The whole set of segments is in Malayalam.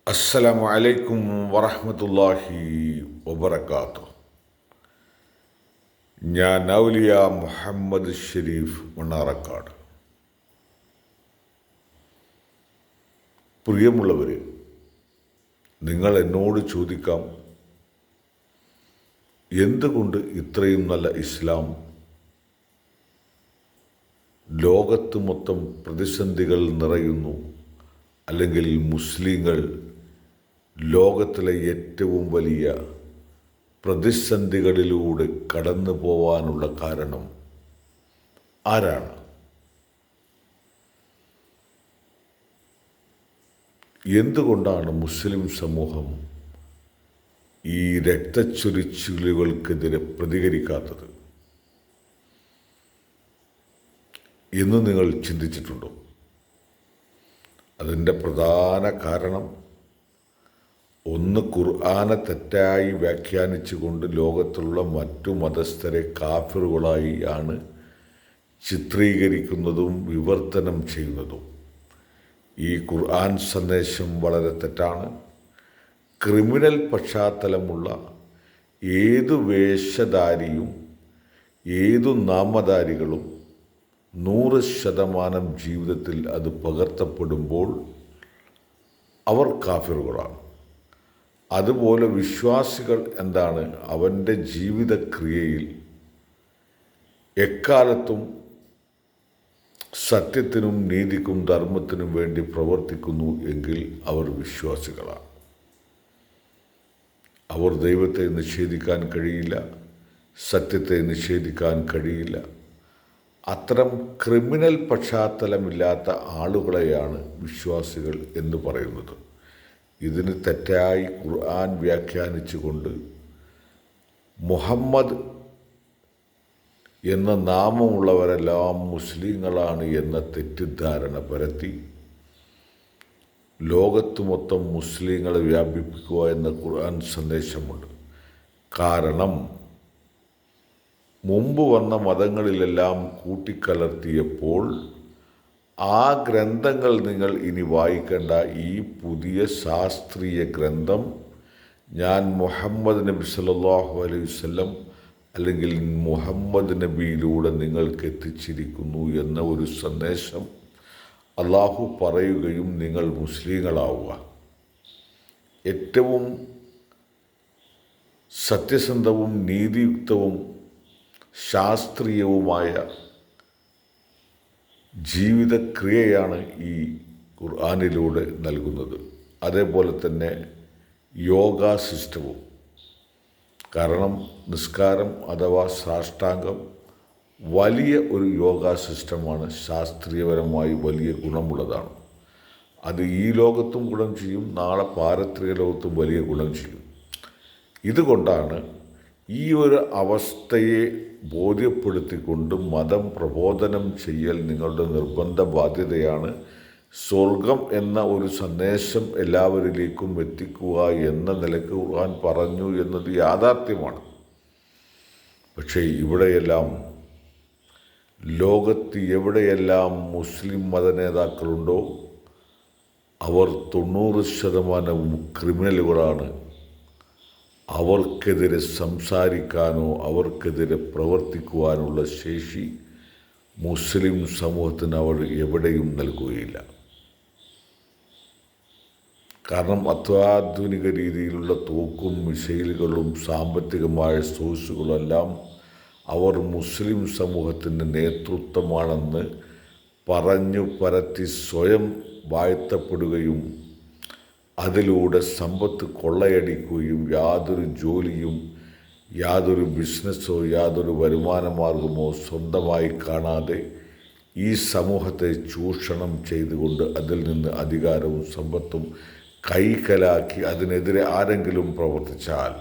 അസ്സലാമു അലൈക്കും വറഹ്മത്തുള്ളാഹി വബറകാതുഹു. ഞാൻ ഔലിയ മുഹമ്മദ് ഷരീഫ് മണ്ണാറക്കാട്. പ്രിയമുള്ളവരെ, നിങ്ങൾ എന്നോട് ചോദിക്കാം, എന്തുകൊണ്ട് ഇത്രയും നല്ല ഇസ്ലാം ലോകത്ത് മൊത്തം പ്രതിസന്ധികൾ നിറയുന്നു, അല്ലെങ്കിൽ മുസ്ലിങ്ങൾ ലോകത്തിലെ ഏറ്റവും വലിയ പ്രതിസന്ധികളിലൂടെ കടന്നു പോവാനുള്ള കാരണം ആരാണ്? എന്തുകൊണ്ടാണ് മുസ്ലിം സമൂഹം ഈ രക്തച്ചൊരിച്ചിലുകൾക്കെതിരെ പ്രതികരിക്കാത്തത് എന്ന് നിങ്ങൾ ചിന്തിച്ചിട്ടുണ്ടോ? അതിൻ്റെ പ്രധാന കാരണം, ഒന്ന്, ഖുർആനെ തെറ്റായി വ്യാഖ്യാനിച്ചുകൊണ്ട് ലോകത്തുള്ള മറ്റു മതസ്ഥരെ കാഫിറുകളായി ആണ് ചിത്രീകരിക്കുന്നതും വിവർത്തനം ചെയ്യുന്നതും. ഈ ഖുർആൻ സന്ദേശം വളരെ തെറ്റാണ്. ക്രിമിനൽ പശ്ചാത്തലമുള്ള ഏതു വേഷധാരിയും ഏതു നാമധാരികളും 100% ജീവിതത്തിൽ അത് പകർത്തപ്പെടുമ്പോൾ അവർ കാഫിറുകളാണ്. അതുപോലെ വിശ്വാസികൾ എന്താണ്? അവൻ്റെ ജീവിതക്രിയയിൽ എക്കാലത്തും സത്യത്തിനും നീതിക്കും ധർമ്മത്തിനും വേണ്ടി പ്രവർത്തിക്കുന്നു എങ്കിൽ അവർ വിശ്വാസികളാണ്. അവർ ദൈവത്തെ നിഷേധിക്കാൻ കഴിയില്ല, സത്യത്തെ നിഷേധിക്കാൻ കഴിയില്ല. അത്തരം ക്രിമിനൽ പശ്ചാത്തലമില്ലാത്ത ആളുകളെയാണ് വിശ്വാസികൾ എന്ന് പറയുന്നത്. ഇതിന് തെറ്റായി ഖുർആൻ വ്യാഖ്യാനിച്ചുകൊണ്ട് മുഹമ്മദ് എന്ന നാമമുള്ളവരെല്ലാം മുസ്ലിങ്ങളാണ് എന്ന തെറ്റിദ്ധാരണ പരത്തി ലോകത്ത് മൊത്തം മുസ്ലിങ്ങളെ വ്യാപിപ്പിക്കുക എന്ന ഖുർആൻ സന്ദേശമുണ്ട്. കാരണം മുമ്പ് വന്ന മതങ്ങളിലെല്ലാം കൂട്ടിക്കലർത്തിയപ്പോൾ ആ ഗ്രന്ഥങ്ങൾ നിങ്ങൾ ഇനി വായിക്കേണ്ട. ഈ പുതിയ ശാസ്ത്രീയ ഗ്രന്ഥം ഞാൻ മുഹമ്മദ് നബി സല്ലല്ലാഹു അലൈഹി വസല്ലം അല്ലെങ്കിൽ മുഹമ്മദ് നബിയിലൂടെ നിങ്ങൾക്ക് എത്തിച്ചിരിക്കുന്നു എന്ന ഒരു സന്ദേശം അള്ളാഹു പറയുകയും നിങ്ങൾ മുസ്ലിങ്ങളാവുക. ഏറ്റവും സത്യസന്ധവും നീതിയുക്തവും ശാസ്ത്രീയവുമായ ജീവിതക്രിയയാണ് ഈ ഖുർആനിലൂടെ നൽകുന്നത്. അതേപോലെ തന്നെ യോഗ സിസ്റ്റവും. കാരണം നിസ്കാരം അഥവാ സാഷ്ടാംഗം വലിയ ഒരു യോഗ സിസ്റ്റമാണ്. ശാസ്ത്രീയപരമായി വലിയ ഗുണമുള്ളതാണ്. അത് ഈ ലോകത്തും ഗുണം ചെയ്യും, നാളെ പാരത്രിക ലോകത്തും വലിയ ഗുണം ചെയ്യും. ഇതുകൊണ്ടാണ് ഈ ഒരു അവസ്ഥയെ ബോധ്യപ്പെടുത്തിക്കൊണ്ട് മതം പ്രബോധനം ചെയ്യൽ നിങ്ങളുടെ നിർബന്ധ ബാധ്യതയാണ്. സ്വർഗം എന്ന ഒരു സന്ദേശം എല്ലാവരിലേക്കും എത്തിക്കുക എന്ന നിലയ്ക്ക് ഖുർആൻ പറഞ്ഞു എന്നത് യാഥാർത്ഥ്യമാണ്. പക്ഷേ ഇവിടെയെല്ലാം, ലോകത്ത് എവിടെയെല്ലാം മുസ്ലിം മതനേതാക്കളുണ്ടോ അവർ 90% ക്രിമിനലുകളാണ്. അവർക്കെതിരെ സംസാരിക്കാനോ അവർക്കെതിരെ പ്രവർത്തിക്കുവാനുള്ള ശേഷി മുസ്ലിം സമൂഹത്തിന് അവർ എവിടെയും നൽകുകയില്ല. കാരണം അത്യാധുനിക രീതിയിലുള്ള തോക്കും മിസൈലുകളും സാമ്പത്തികമായ സോഴ്സുകളെല്ലാം അവർ മുസ്ലിം സമൂഹത്തിൻ്റെ നേതൃത്വമാണെന്ന് പറഞ്ഞു പരത്തി സ്വയം വാഴ്ത്തപ്പെടുകയും അതിലൂടെ സമ്പത്ത് കൊള്ളയടിക്കുകയും യാതൊരു ജോലിയും യാതൊരു ബിസിനസ്സോ യാതൊരു വരുമാന മാർഗമോ സ്വന്തമായി കാണാതെ ഈ സമൂഹത്തെ ചൂഷണം ചെയ്തുകൊണ്ട് അതിൽ നിന്ന് അധികാരവും സമ്പത്തും കൈക്കലാക്കി അതിനെതിരെ ആരെങ്കിലും പ്രവർത്തിച്ചാൽ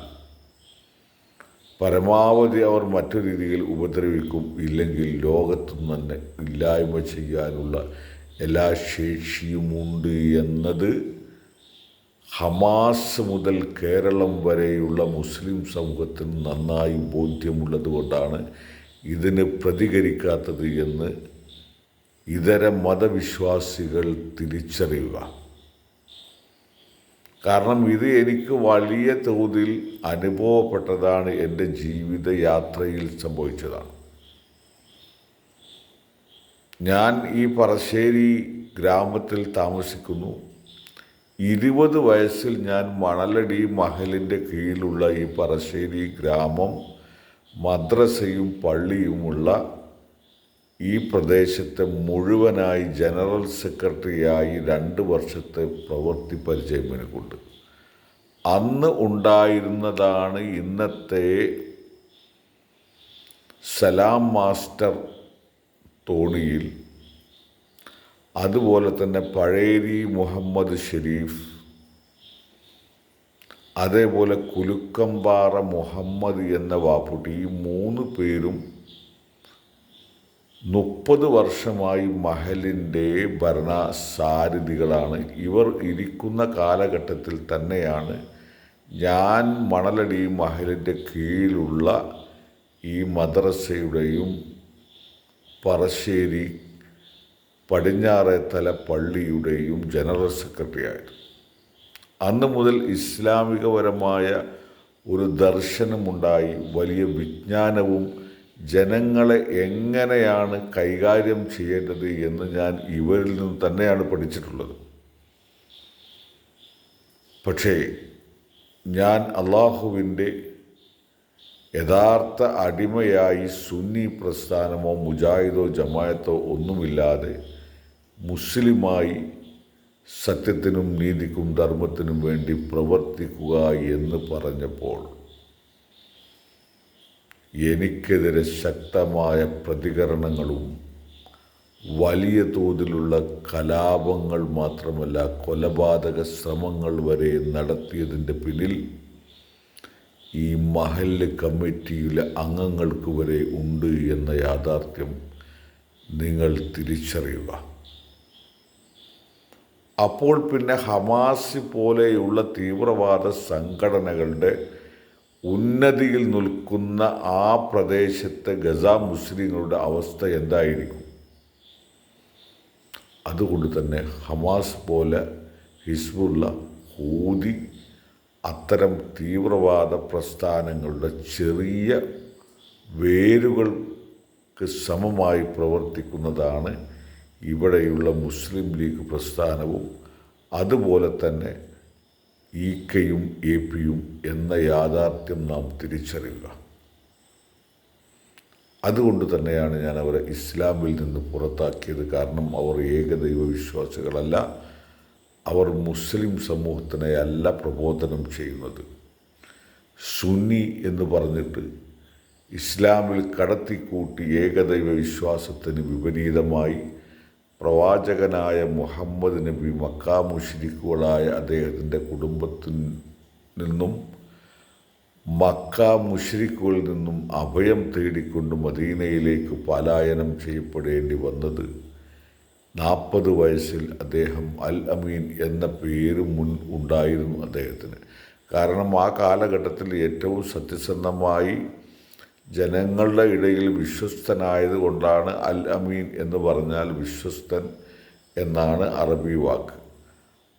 പരമാവധി അവർ മറ്റു രീതിയിൽ ഉപദ്രവിക്കും. ഇല്ലെങ്കിൽ ലോകത്തും തന്നെ ഇല്ലായ്മ ചെയ്യാനുള്ള എല്ലാ ശേഷിയുമുണ്ട് എന്നത് ഹമാസ് മുതൽ കേരളം വരെയുള്ള മുസ്ലിം സമൂഹത്തിന് നന്നായി ബോധ്യമുള്ളത് കൊണ്ടാണ് ഇതിന് പ്രതികരിക്കാത്തത് എന്ന് ഇതര മതവിശ്വാസികൾ തിരിച്ചറിയുക. കാരണം ഇത് എനിക്ക് വലിയ തോതിൽ അനുഭവപ്പെട്ടതാണ്, എൻ്റെ ജീവിതയാത്രയിൽ സംഭവിച്ചതാണ്. ഞാൻ ഈ പറശ്ശേരി ഗ്രാമത്തിൽ താമസിക്കുന്നു. 20 വയസ്സിൽ ഞാൻ മണലടി മഹലിൻ്റെ കീഴിലുള്ള ഈ പറശ്ശേരി ഗ്രാമം മദ്രസയും പള്ളിയുമുള്ള ഈ പ്രദേശത്തെ മുഴുവനായി ജനറൽ സെക്രട്ടറിയായി 2 വർഷത്തെ പ്രവൃത്തി പരിചയം എനിക്കുണ്ട്. അന്ന് ഉണ്ടായിരുന്നതാണ് ഇന്നത്തെ സലാം മാസ്റ്റർ തോണിയിൽ, അതുപോലെ തന്നെ പഴേരി മുഹമ്മദ് ഷെരീഫ്, അതേപോലെ കുലുക്കമ്പാറ മുഹമ്മദ് എന്ന വാപ്പുട്ടി. ഈ 3 പേരും 30 വർഷമായി മഹലിൻ്റെ ഭരണസാരഥികളാണ്. ഇവർ ഇരിക്കുന്ന കാലഘട്ടത്തിൽ തന്നെയാണ് ഞാൻ മണലടി മഹലിൻ്റെ കീഴിലുള്ള ഈ മദ്രസയുടെയും പറശ്ശേരി പടിഞ്ഞാറേത്തല പള്ളിയുടെയും ജനറൽ സെക്രട്ടറി ആയത്. അന്ന് മുതൽ ഇസ്ലാമികപരമായ ഒരു ദർശനമുണ്ടായി. വലിയ വിജ്ഞാനവും ജനങ്ങളെ എങ്ങനെയാണ് കൈകാര്യം ചെയ്യേണ്ടത് എന്ന് ഞാൻ ഇവരിൽ നിന്ന് തന്നെയാണ് പഠിച്ചിട്ടുള്ളത്. പക്ഷേ ഞാൻ അള്ളാഹുവിൻ്റെ യഥാർത്ഥ അടിമയായി സുന്നി പ്രസ്ഥാനമോ മുജാഹിദോ ജമായത്തോ ഒന്നുമില്ലാതെ മുസ്ലിമായി സത്യത്തിനും നീതിക്കും ധർമ്മത്തിനും വേണ്ടി പ്രവർത്തിക്കുക എന്ന് പറഞ്ഞപ്പോൾ എനിക്കെതിരെ ശക്തമായ പ്രതികരണങ്ങളും വലിയ തോതിലുള്ള കലാപങ്ങൾ മാത്രമല്ല കൊലപാതക ശ്രമങ്ങൾ വരെ നടത്തിയതിൻ്റെ പിന്നിൽ ഈ മഹല്ല് കമ്മിറ്റിയിലെ അംഗങ്ങൾക്ക് വരെ ഉണ്ട് എന്ന യാഥാർത്ഥ്യം നിങ്ങൾ തിരിച്ചറിയുക. അപ്പോൾ പിന്നെ ഹമാസ് പോലെയുള്ള തീവ്രവാദ സംഘടനകളുടെ ഉന്നതിയിൽ നിൽക്കുന്ന ആ പ്രദേശത്തെ ഗസ മുസ്ലിങ്ങളുടെ അവസ്ഥ എന്തായിരിക്കും? അതുകൊണ്ട് തന്നെ ഹമാസ് പോലെ ഹിസ്ബുള്ള, ഹൂതി അത്തരം തീവ്രവാദ പ്രസ്ഥാനങ്ങളുടെ ചെറിയ വേരുകൾക്ക് സമമായി പ്രവർത്തിക്കുന്നതാണ് ഇവിടെയുള്ള മുസ്ലിം ലീഗ് പ്രസ്ഥാനവും അതുപോലെ തന്നെ ഈക്കയും എപിയും എന്ന യാഥാർത്ഥ്യം നാം തിരിച്ചറിയുക. അതുകൊണ്ട് തന്നെയാണ് ഞാൻ അവരെ ഇസ്ലാമിൽ നിന്ന് പുറത്താക്കിയത്. കാരണം അവർ ഏകദൈവ വിശ്വാസികളല്ല. അവർ മുസ്ലിം സമൂഹത്തിനെ അല്ല പ്രബോധനം ചെയ്യുന്നത്. സുന്നി എന്ന് പറഞ്ഞിട്ട് ഇസ്ലാമിൽ കടത്തിക്കൂട്ടി ഏകദൈവ വിശ്വാസത്തിന് വിപരീതമായി പ്രവാചകനായ മുഹമ്മദ് നബി മക്കാ മുശ്രിക്കുകളായ അദ്ദേഹത്തിൻ്റെ കുടുംബത്തിൽ നിന്നും മക്കാ മുശ്രിക്കുകളിൽ നിന്നും അഭയം തേടിക്കൊണ്ട് മദീനയിലേക്ക് പലായനം ചെയ്യപ്പെടേണ്ടി വന്നത്. 40 വയസ്സിൽ അദ്ദേഹം അൽ അമീൻ എന്ന പേര് ഉണ്ടായിരുന്നു അദ്ദേഹത്തിന്. കാരണം ആ കാലഘട്ടത്തിൽ ഏറ്റവും സത്യസന്ധമായി ജനങ്ങളുടെ ഇടയിൽ വിശ്വസ്തനായത് കൊണ്ടാണ് അൽ അമീൻ എന്ന് പറഞ്ഞാൽ വിശ്വസ്തൻ എന്നാണ് അറബി വാക്ക്.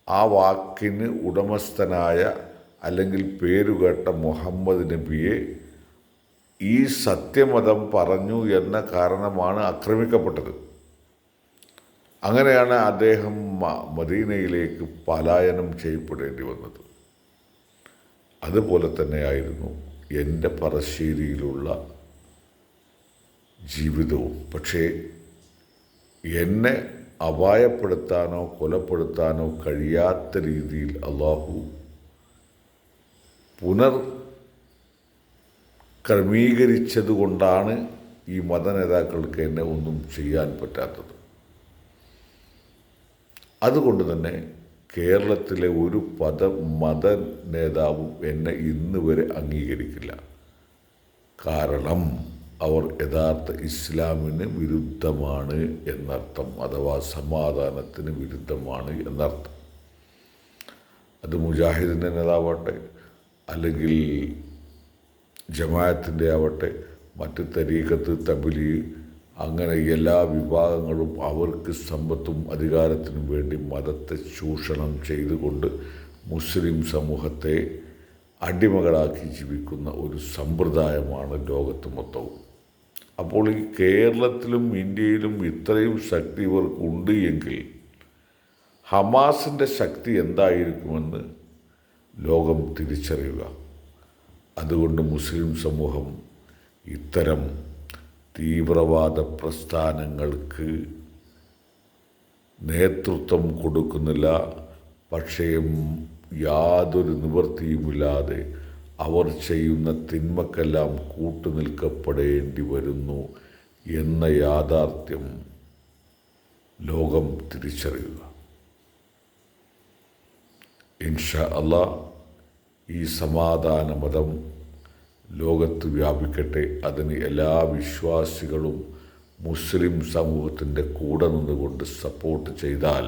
ആ വാക്കിന് ഉടമസ്ഥനായ അല്ലെങ്കിൽ പേരുകേട്ട മുഹമ്മദ് നബിയെ ഈ സത്യമതം പറഞ്ഞു എന്ന കാരണമാണ് ആക്രമിക്കപ്പെട്ടത്. അങ്ങനെയാണ് അദ്ദേഹം മദീനയിലേക്ക് പലായനം ചെയ്യപ്പെടേണ്ടി വന്നത്. അതുപോലെ തന്നെയായിരുന്നു എൻ്റെ പറശ്ശേരിയിലുള്ള ജീവിതവും. പക്ഷേ എന്നെ അപായപ്പെടുത്താനോ കൊലപ്പെടുത്താനോ കഴിയാത്ത രീതിയിൽ അള്ളാഹു ക്രമീകരിച്ചതുകൊണ്ടാണ് ഈ മതനേതാക്കൾക്ക് എന്നെ ഒന്നും ചെയ്യാൻ പറ്റാത്തത്. അതുകൊണ്ട് തന്നെ കേരളത്തിലെ ഒരു മത നേതാവും എന്നെ ഇന്ന് വരെ അംഗീകരിക്കില്ല. കാരണം അവർ യഥാർത്ഥ ഇസ്ലാമിന് വിരുദ്ധമാണ് എന്നർത്ഥം, അഥവാ സമാധാനത്തിന് വിരുദ്ധമാണ് എന്നർത്ഥം. അത് മുജാഹിദിൻ്റെ നേതാവട്ടെ, അല്ലെങ്കിൽ ജമാഅത്തിൻ്റെ ആവട്ടെ, മറ്റ് തരീഖത്ത്, തബ്ലീഗ്, അങ്ങനെ എല്ലാ വിഭാഗങ്ങളും അവർക്ക് സമ്പത്തും അധികാരത്തിനും വേണ്ടി മതത്തെ ചൂഷണം ചെയ്തുകൊണ്ട് മുസ്ലിം സമൂഹത്തെ അടിമകളാക്കി ജീവിക്കുന്ന ഒരു സമ്പ്രദായമാണ് ലോകത്ത് മൊത്തവും. അപ്പോൾ ഈ കേരളത്തിലും ഇന്ത്യയിലും ഇത്രയും ശക്തി ഇവർക്കുണ്ട് എങ്കിൽ ഹമാസിൻ്റെ ശക്തി എന്തായിരിക്കുമെന്ന് ലോകം തിരിച്ചറിയുക. അതുകൊണ്ട് മുസ്ലിം സമൂഹം ഇത്തരം തീവ്രവാദ പ്രസ്ഥാനങ്ങൾക്ക് നേതൃത്വം കൊടുക്കുന്നില്ല. പക്ഷേ യാതൊരു നിവൃത്തിയുമില്ലാതെ അവർ ചെയ്യുന്ന തിന്മക്കെല്ലാം കൂട്ടുനിൽക്കപ്പെടേണ്ടി വരുന്നു എന്ന യാഥാർത്ഥ്യം ലോകം തിരിച്ചറിയുക. ഇൻഷാ അല്ലാഹ് ഈ സമാധാന മതം ലോകത്ത് വ്യാപിക്കട്ടെ. അതിന് എല്ലാ വിശ്വാസികളും മുസ്ലിം സമൂഹത്തിൻ്റെ കൂടെ നിന്നുകൊണ്ട് സപ്പോർട്ട് ചെയ്താൽ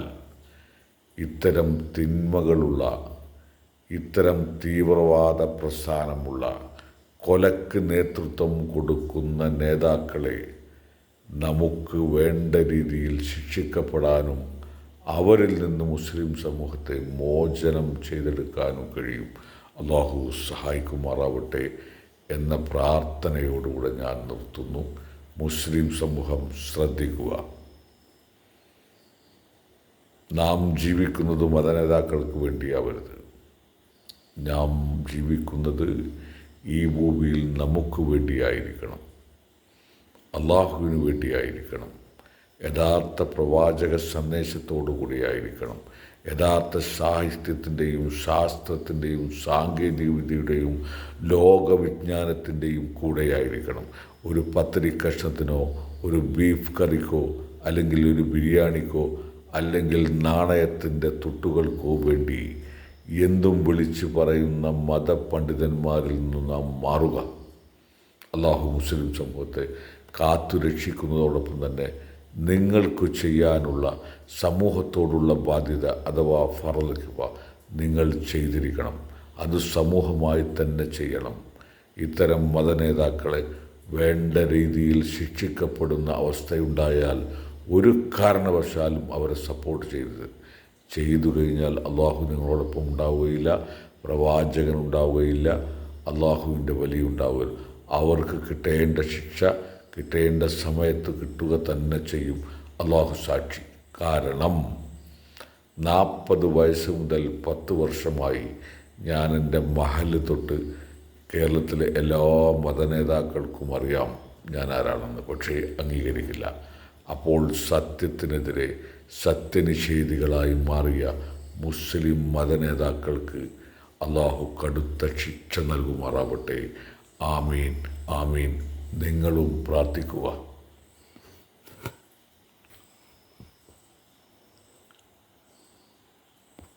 ഇത്തരം തിന്മകളുള്ള, ഇത്തരം തീവ്രവാദ പ്രസ്ഥാനമുള്ള, കൊലക്ക് നേതൃത്വം കൊടുക്കുന്ന നേതാക്കളെ നമുക്ക് വേണ്ട രീതിയിൽ ശിക്ഷിക്കപ്പെടാനും അവരിൽ നിന്ന് മുസ്ലിം സമൂഹത്തെ മോചനം ചെയ്തെടുക്കാനും കഴിയും. അള്ളാഹു സഹായിക്കുമാറാവട്ടെ എന്ന പ്രാർത്ഥനയോടുകൂടെ ഞാൻ നിർത്തുന്നു. മുസ്ലിം സമൂഹം ശ്രദ്ധിക്കുക. നാം ജീവിക്കുന്നത് മതനേതാക്കൾക്ക് വേണ്ടിയാവരുത്. നാം ജീവിക്കുന്നത് ഈ ഭൂമിയിൽ നമുക്ക് വേണ്ടിയായിരിക്കണം, അള്ളാഹുവിന് വേണ്ടിയായിരിക്കണം, യഥാർത്ഥ പ്രവാചക സന്ദേശത്തോടു കൂടിയായിരിക്കണം, യഥാർത്ഥ സാഹിത്യത്തിൻ്റെയും ശാസ്ത്രത്തിൻ്റെയും സാങ്കേതിക വിദ്യയുടെയും ലോകവിജ്ഞാനത്തിൻ്റെയും കൂടെയായിരിക്കണം. ഒരു പത്തിരി കഷ്ണത്തിനോ ഒരു ബീഫ് കറിക്കോ അല്ലെങ്കിൽ ഒരു ബിരിയാണിക്കോ അല്ലെങ്കിൽ നാണയത്തിൻ്റെ തുട്ടുകൾക്കോ വേണ്ടി എന്തും വിളിച്ചു പറയുന്ന മതപണ്ഡിതന്മാരിൽ നിന്ന് നാം മാറുക. അള്ളാഹു മുസ്ലിം സമൂഹത്തെ കാത്തുരക്ഷിക്കുന്നതോടൊപ്പം തന്നെ നിങ്ങൾക്ക് ചെയ്യാനുള്ള സമൂഹത്തോടുള്ള ബാധ്യത അഥവാ ഫർള് നിങ്ങൾ ചെയ്തിരിക്കണം. അത് സമൂഹമായി തന്നെ ചെയ്യണം. ഇത്തരം മതനേതാക്കളെ വേണ്ട രീതിയിൽ ശിക്ഷിക്കപ്പെടുന്ന അവസ്ഥയുണ്ടായാൽ ഒരു കാരണവശാലും അവരെ സപ്പോർട്ട് ചെയ്തു കഴിഞ്ഞാൽ അള്ളാഹു നിങ്ങളോടൊപ്പം ഉണ്ടാവുകയില്ല, പ്രവാചകൻ ഉണ്ടാവുകയില്ല, അള്ളാഹുവിൻ്റെ വലി ഉണ്ടാവുകയില്ല. അവർക്ക് കിട്ടേണ്ട ശിക്ഷ കിട്ടേണ്ട സമയത്ത് കിട്ടുക തന്നെ ചെയ്യും. അള്ളാഹു സാക്ഷി. കാരണം 40 വയസ്സ് മുതൽ 10 വർഷമായി ഞാൻ എൻ്റെ മഹല് തൊട്ട് കേരളത്തിലെ എല്ലാ മതനേതാക്കൾക്കും അറിയാം ഞാൻ ആരാണെന്ന്. പക്ഷേ അംഗീകരിക്കില്ല. അപ്പോൾ സത്യത്തിനെതിരെ സത്യനിഷേധികളായി മാറിയ മുസ്ലിം മതനേതാക്കൾക്ക് അള്ളാഹു കടുത്ത ശിക്ഷ നൽകുമാറാവട്ടെ. ആമീൻ, ആമീൻ. നിങ്ങളും പ്രാർത്ഥിക്കുക.